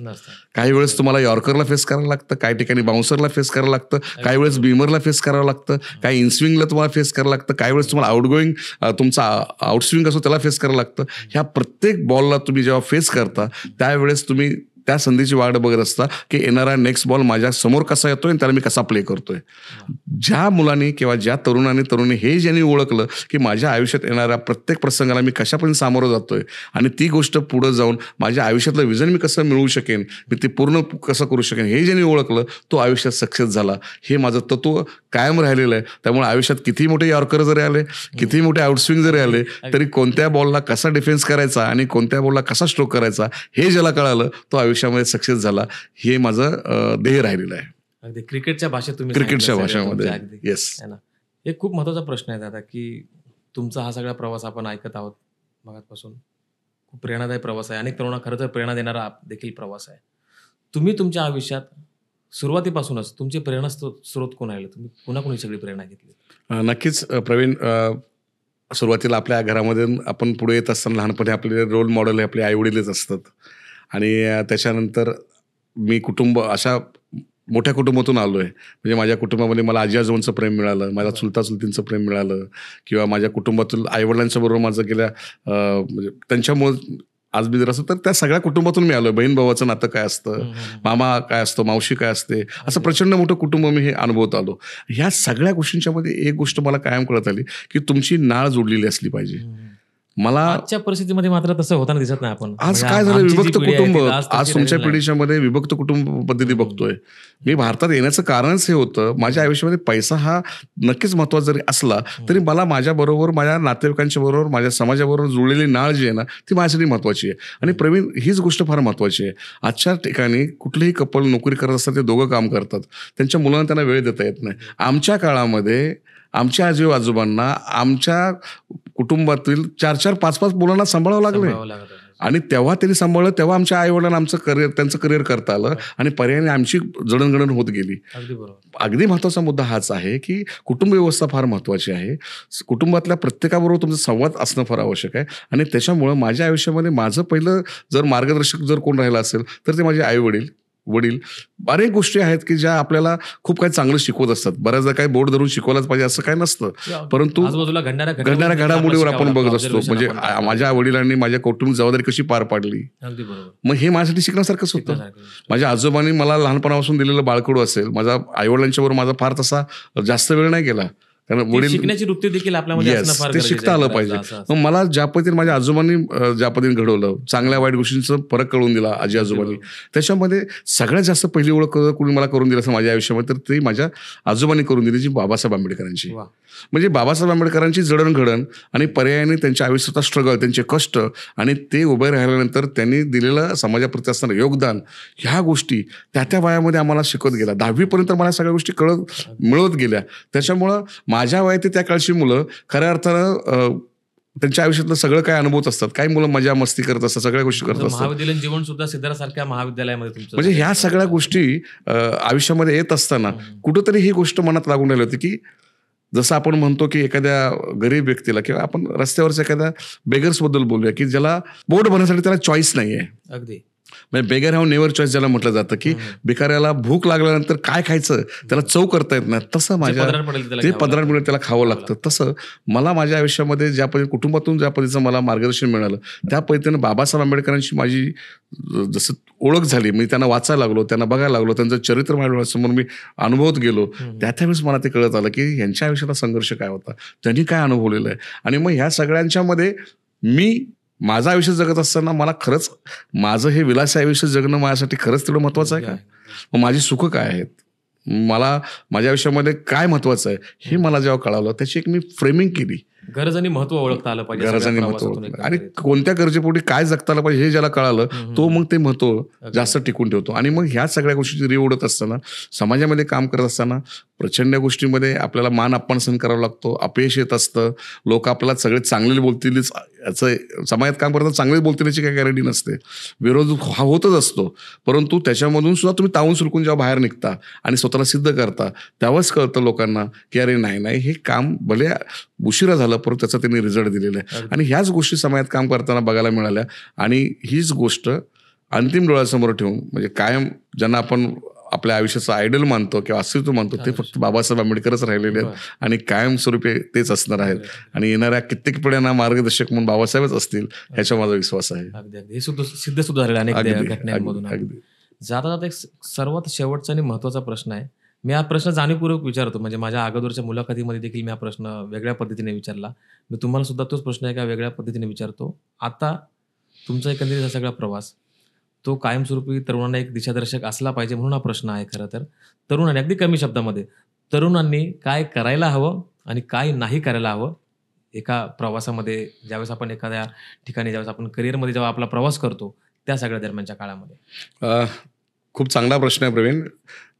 Speaker 1: काही वेळेस तुम्हाला यॉर्करला फेस करावं लागतं, काही ठिकाणी बाउन्सरला फेस करावं लागतं, काही वेळेस बीमरला फेस करावं लागतं, काही इनस्विंगला तुम्हाला फेस करावं लागतं, काही वेळेस तुम्हाला आउटगोईंग तुमचा आउटस्विंग असो त्याला फेस करावं लागतं. ह्या प्रत्येक बॉलला तुम्ही जेव्हा फेस करता त्यावेळेस तुम्ही त्या संधीची वाट बघत असता की येणारा नेक्स्ट बॉल माझ्या समोर कसा येतोय आणि त्याला मी कसा प्ले करतोय. ज्या मुलांनी किंवा ज्या तरुणांनी हे ज्यांनी ओळखलं की माझ्या आयुष्यात येणाऱ्या प्रत्येक प्रसंगाला मी कशापर्यंत सामोरं जातोय आणि ती गोष्ट पुढे जाऊन माझ्या आयुष्यातलं विजन मी कसं मिळवू शकेन, मी ते पूर्ण कसं करू शकेन, हे ज्यांनी ओळखलं तो आयुष्यात सक्सेस झाला. हे माझं तत्व कायम राहिलेलं आहे. त्यामुळे आयुष्यात किती मोठे यॉर्कर जरी आले, किती मोठे आउटस्विंग जरी आले, तरी कोणत्या बॉलला कसा डिफेन्स करायचा आणि कोणत्या बॉलला कसा स्ट्रोक करायचा हे ज्याला कळालं तो आयुष्यामध्ये सक्सेस झाला. हे माझं ध्येय राहिलेलं आहे.
Speaker 2: अगदी क्रिकेटच्या भाषेत तुम्ही
Speaker 1: क्रिकेटच्या भाषेमध्ये. येस.
Speaker 2: एक खूप महत्वाचा प्रश्न आहे दादा की तुमचा हा सगळा प्रवास आपण ऐकत आहोत मगापासून, खूप प्रेरणादायी प्रवास आहे. अनेक तरुणांना खरं तर प्रेरणा देणारा देखील प्रवास आहे. तुम्ही तुमच्या आयुष्यात सुरुवातीपासूनच तुमचे प्रेरणा स्रोत कोण आहे, तुम्ही कुणाकुणी सगळी प्रेरणा घेतली?
Speaker 1: नक्कीच प्रवीण, सुरुवातीला आपल्या घरामध्ये आपण पुढे येत असताना लहानपणी आपले रोल मॉडेल हे आपले आईवडीलच असतात आणि त्याच्यानंतर मी कुटुंब अशा मोठ्या कुटुंबातून आलो आहे. म्हणजे माझ्या कुटुंबामध्ये मला आजी आजोबांचं प्रेम मिळालं, माझ्या चुलता चुलतींचं प्रेम मिळालं, किंवा माझ्या कुटुंबातील आईवडिलांच्या बरोबर माझं गेल्या म्हणजे त्यांच्यामुळे आज मी जर असं, तर त्या सगळ्या कुटुंबातून मी आलो. बहीण भावाचं नातं काय असतं, मामा काय असतो, मावशी काय असते, असं प्रचंड मोठं कुटुंब मी हे अनुभवत आलो. ह्या सगळ्या गोष्टींच्या मध्ये एक गोष्ट मला कायम कळत आली की तुमची नाळ जोडलेली असली पाहिजे. मला
Speaker 2: आजच्या परिस्थितीमध्ये मात्र तसं होताना दिसत नाही. आपण
Speaker 1: आज
Speaker 2: म्हणजे
Speaker 1: काय झालं,
Speaker 2: आमची जी
Speaker 1: विभक्त
Speaker 2: पिढी आहे,
Speaker 1: कुटुंब,
Speaker 2: ती
Speaker 1: आज
Speaker 2: तशी
Speaker 1: तुमच्या
Speaker 2: राहिलेली
Speaker 1: पिढीच्या मध्ये विभक्त कुटुंब पद्धती बघतोय. मी भारतात येण्याचं कारणच हे होतं, माझ्या आयुष्यामध्ये पैसा हा नक्कीच महत्वाचा जरी असला तरी मला माझ्या बरोबर, माझ्या नातेवाईकांच्या बरोबर, माझ्या समाजाबरोबर जुळलेली नाळ जी आहे ना, ती माझ्यासाठी महत्वाची आहे. आणि प्रवीण, हीच गोष्ट फार महत्वाची आहे. आजच्या ठिकाणी कुठलेही कपल नोकरी करत असतात, ते दोघं काम करतात, त्यांच्या मुलांना त्यांना वेळ देता येत नाही. आमच्या काळामध्ये आमच्या आजी आजोबांना आमच्या कुटुंबातील 4-4, 5-5 मुलांना सांभाळावं लागले.
Speaker 2: सांभाळावं लागत आहे.
Speaker 1: आणि तेव्हा त्यांनी सांभाळलं, तेव्हा आमच्या आईवडिलांना त्यांचं करिअर करता आलं आणि पर्यायाने आमची जडणघडण होत गेली.
Speaker 2: अगदी बरोबर.
Speaker 1: अगदी महत्वाचा मुद्दा हाच आहे की कुटुंब व्यवस्था फार महत्वाची आहे. कुटुंबातल्या प्रत्येकाबरोबर तुमचा संवाद असणं फार आवश्यक आहे. आणि त्याच्यामुळं माझ्या आयुष्यामध्ये माझं पहिलं जर मार्गदर्शक जर कोण राहिलं असेल तर ते माझे आई वडील. अनेक गोष्टी आहेत की ज्या आपल्याला खूप काही चांगलं शिकवत असतात. बऱ्याचदा काही बोर्ड धरून शिकवलाच पाहिजे असं काही नसतं, परंतु
Speaker 2: आजूबाजूला
Speaker 1: घडणाऱ्या घडामोडीवर आपण बघत असतो. म्हणजे माझ्या वडिलांनी माझ्या कौटुंबिक जबाबदारी कशी पार पाडली,
Speaker 2: अगदी बरोबर.
Speaker 1: मग हे माझ्यासाठी शिकण्यासारखंच होतं. माझ्या आजोबांनी मला लहानपणापासून दिलेलं बाळकडू असेल, माझ्या आईवडिलांच्या बरोबर माझा फार तसा जास्त वेळ नाही गेला, कारण वडील
Speaker 2: शिकण्याची वृत्ती देखील आपल्यामध्ये असणं फार
Speaker 1: ते
Speaker 2: गरजेचं
Speaker 1: शिकता
Speaker 2: आहे.
Speaker 1: आलं पाहिजे. मग मला ज्या पद्धतीने माझ्या आजोबांनी ज्या पद्धतीने घडवलं, चांगल्या वाईट गोष्टींचं फरक कळून दिला आजी आजोबांनी, त्याच्यामध्ये सगळ्यात जास्त पहिली ओळख कोणी मला करून दिली असं माझ्या आयुष्यामध्ये, तर ती माझ्या आजोबांनी करून दिली, जी बाबासाहेब आंबेडकरांची.
Speaker 2: वा.
Speaker 1: म्हणजे बाबासाहेब आंबेडकरांची जडणघडण आणि पर्यायाने त्यांच्या आयुष्याचा स्ट्रगल, त्यांचे कष्ट आणि ते उभे राहिल्यानंतर त्यांनी दिलेलं समाजाप्रती असणारं योगदान, ह्या गोष्टी त्या वयामध्ये आम्हाला शिकवत गेल्या. 10वी पर्यंत मला सगळ्या गोष्टी मिळत गेल्या. त्याच्यामुळं माझ्या वयात त्या काळची मुलं खऱ्या अर्थानं त्यांच्या आयुष्यातलं सगळं काय अनुभवत असतात. काही मुलं मजा मस्ती करत असतात, सगळ्या गोष्टी करत असतात.
Speaker 2: महाविद्यालयीन जीवन सुद्धा सिद्धार्थसारख्या महाविद्यालयामध्ये तुमचं
Speaker 1: म्हणजे ह्या सगळ्या गोष्टी आयुष्यामध्ये येत असताना कुठंतरी ही गोष्ट मनात लागून राहिली होती की जसं आपण म्हणतो की एखाद्या गरीब व्यक्तीला किंवा आपण रस्त्यावरच्या एखाद्या बेगर्स बद्दल बोलूया की ज्याला पोट भरण्यासाठी त्याला चॉईस नाहीये.
Speaker 2: अगदी
Speaker 1: म्हणजे बेगर हॅव नेव्हर चॉईस ज्याला म्हटलं जातं की भिकाऱ्याला भूक लागल्यानंतर काय खायचं त्याला चव करता येत नाही, तसं माझ्या ते पदरात मिळेल त्याला खावं लागतं. तसं मला माझ्या आयुष्यामध्ये ज्या पद्धती कुटुंबातून ज्या पद्धतीचं मला मार्गदर्शन मिळालं, त्या पद्धतीनं बाबासाहेब आंबेडकरांची माझी जसं ओळख झाली, मी त्यांना वाचायला लागलो, त्यांना बघायला लागलो, त्यांचं चरित्र माझ्यासमोर मी अनुभवत गेलो, त्यावेळेस मला ते कळत आलं की यांच्या आयुष्याला संघर्ष काय होता, त्यांनी काय अनुभवलेलं आहे. आणि मग ह्या सगळ्यांच्या मध्ये मी माझं आयुष्य जगत असताना मला खरंच माझं हे विलासी आयुष्य जगणं माझ्यासाठी खरंच तेवढं महत्वाचं आहे का? मग माझी सुखं काय आहेत, मला माझ्या आयुष्यामध्ये काय महत्वाचं आहे हे मला जेव्हा कळालं, त्याची एक मी फ्रेमिंग केली.
Speaker 2: गरज आणि महत्व ओळखता आलं पाहिजे,
Speaker 1: गरज आणि महत्व, आणि कोणत्या गरजेपोटी काय जगता आलं पाहिजे हे ज्याला कळालं तो मग ते महत्व जास्त टिकून ठेवतो. आणि मग ह्या सगळ्या गोष्टी रिओढत असताना, समाजामध्ये काम करत असताना प्रचंड गोष्टींमध्ये आपल्याला मान अपमान सहन करावा लागतो, अपयश येत असतं, लोक आपल्याला सगळे चांगले बोलतीलच, याचं समाजात काम करताना चांगले बोलतीलची काही गॅरंटी नसते, विरोध हा होतच असतो, परंतु त्याच्यामधून सुद्धा तुम्ही तावून सुलकून जेव्हा बाहेर निघता आणि स्वतःला सिद्ध करता, तेव्हाच कळतं लोकांना की अरे नाही हे काम भले उशिरा झालं परंतु त्याचा त्यांनी रिझल्ट दिलेला आहे. आणि ह्याच गोष्टी समाजात काम करताना बघायला मिळाल्या. आणि हीच गोष्ट अंतिम डोळ्यासमोर ठेवून, म्हणजे कायम ज्यांना आपण आपल्या आयुष्याचं आयडल मानतो किंवा अस्तित्व मानतो, ते फक्त बाबासाहेब आंबेडकरच राहिलेले आहेत आणि कायमस्वरूपी तेच असणार आहेत. आणि येणाऱ्या कित्येक पिढ्यांना मार्गदर्शक म्हणून बाबासाहेबच असतील, ह्याच्या माझा विश्वास आहे.
Speaker 2: अगदी हे सिद्ध सुद्धा झालेलं अनेक घटनांमधून. जाता जाता एक सर्वात शेवटचा आणि महत्वाचा प्रश्न आहे. मी हा प्रश्न जाणीवपूर्वक विचारतो, म्हणजे माझ्या अगोदरच्या मुलाखतीमध्ये देखील मी हा प्रश्न वेगळ्या पद्धतीने विचारला. मी तुम्हाला सुद्धा तोच प्रश्न एका वेगळ्या पद्धतीने विचारतो. आता तुमचा एकंदरीत हा सगळा प्रवास, तो कायमस्वरूपी तरुणांना एक दिशादर्शक असला पाहिजे, म्हणून हा प्रश्न आहे. खरं तर तरुणांनी, अगदी कमी शब्दामध्ये, तरुणांनी काय करायला हवं आणि काय नाही करायला हवं एका प्रवासामध्ये, ज्यावेळेस आपण एखाद्या ठिकाणी, ज्यावेळेस आपण करिअरमध्ये जेव्हा आपला प्रवास करतो, त्या सगळ्या दरम्यानच्या काळामध्ये?
Speaker 1: खूप चांगला प्रश्न आहे प्रवीण.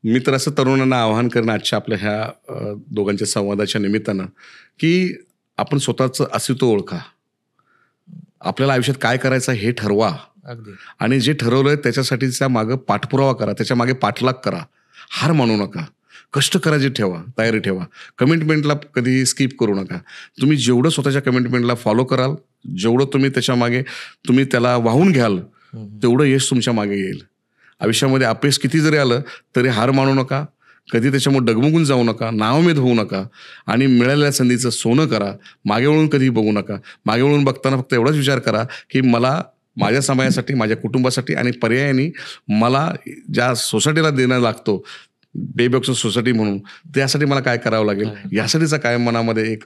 Speaker 1: मी तर असं तरुणांना आवाहन करणं आजच्या आपल्या ह्या दोघांच्या संवादाच्या निमित्तानं की आपण स्वतःचं अस्तित्व ओळखा, आपल्याला आयुष्यात काय करायचं हे ठरवा, आणि जे ठरवलंय त्याच्यासाठीच्या मागं पाठपुरावा करा, त्याच्या मागे पाठलाग करा, हार मानू नका, कष्ट करायचे ठेवा, तयारी ठेवा, कमिटमेंटला कधी स्किप करू नका. तुम्ही जेवढं स्वतःच्या कमिटमेंटला फॉलो कराल, जेवढं तुम्ही त्याच्या मागे तुम्ही त्याला वाहून घ्याल, तेवढं यश तुमच्या मागे येईल. आयुष्यामध्ये अपयश किती जरी आलं तरी हार मानू नका, कधी त्याच्यामुळे डगमगून जाऊ नका, नाउमेद होऊ नका आणि मिळालेल्या संधीचं सोनं करा. मागे वळून कधीही बघू नका. मागे वळून बघताना फक्त एवढाच विचार करा की मला माझ्या समाजासाठी, माझ्या कुटुंबासाठी आणि पर्यायाने मला ज्या सोसायटीला देणं लागतो, बेबॉक्स सोसायटी म्हणून, त्यासाठी मला काय करावं लागेल, यासाठीचा कायम मनामध्ये एक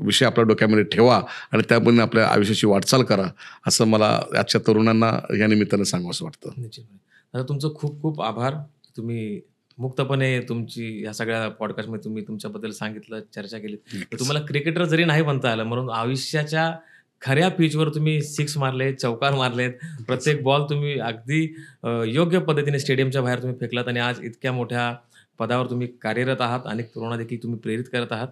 Speaker 1: विषय आपल्या डोक्यामध्ये ठेवा आणि त्याबद्दल आपल्या आयुष्याची वाटचाल करा, असं मला आजच्या तरुणांना या निमित्तानं सांगावंसं वाटतं.
Speaker 2: निश्चितपणे. दादा तुमचं खूप खूप आभार. तुम्ही मुक्तपणे तुमची या सगळ्या पॉडकास्टमध्ये तुम्ही तुमच्याबद्दल सांगितलं, चर्चा केली. तर तुम्हाला क्रिकेटर जरी नाही बनता आलं, म्हणून आयुष्याच्या खऱ्या पिचवर तुम्ही सिक्स मारले, चौकार मारलेत. प्रत्येक बॉल तुम्ही अगदी योग्य पद्धतीने स्टेडियमच्या बाहेर तुम्ही फेकलात आणि आज इतक्या मोठ्या पदावर तुम्ही कार्यरत आहात आणि तरुणांना देखील तुम्ही प्रेरित करत आहात.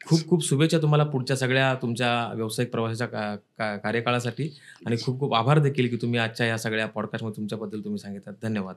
Speaker 2: खूप खूप शुभेच्छा तुम्हाला पुढच्या सगळ्या तुमच्या व्यावसायिक प्रवासाच्या कार्यकाळासाठी आणि खूप खूप आभार देखील की तुम्ही आजच्या या सगळ्या पॉडकास्टमध्ये तुमच्याबद्दल तुम्ही सांगितलं. धन्यवाद.